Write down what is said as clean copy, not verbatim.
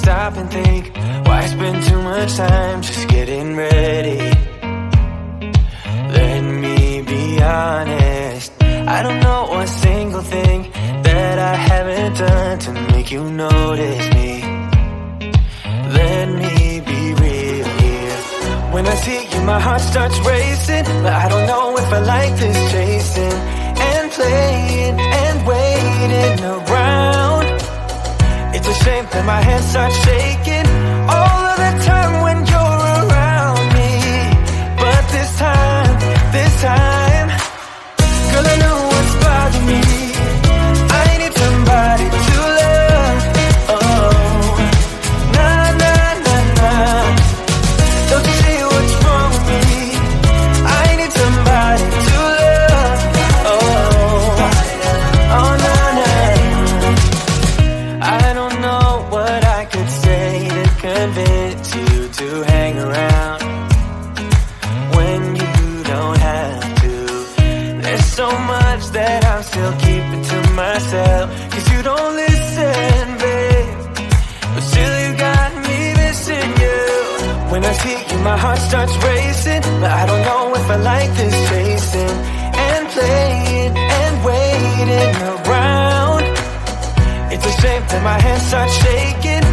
stop and think, why spend too much time just getting ready? Let me be honest, I don't know a single thing that I haven't done to make you notice me. Let me be real here. When I see you, my heart starts racing, but I don't know if I like this chasing and playing and waiting around. It's a shame that my hands start shaking all of the time when you're around me. But this time, girl, I know what's bothering me. I need somebody to love. Oh, nah, nah, nah, nah. Don't you see what's wrong with me? I need somebody to love. Oh, oh, nah, nah. I don't know what I could say to convince you to hang around when you don't have to. There's so much that I'm still keeping to myself, 'cause you don't listen, babe. But still you got me missing you. When I see you, my heart starts racing, but I don't know if I like this chasing and playing and waiting around. It's a shame that my hands start shaking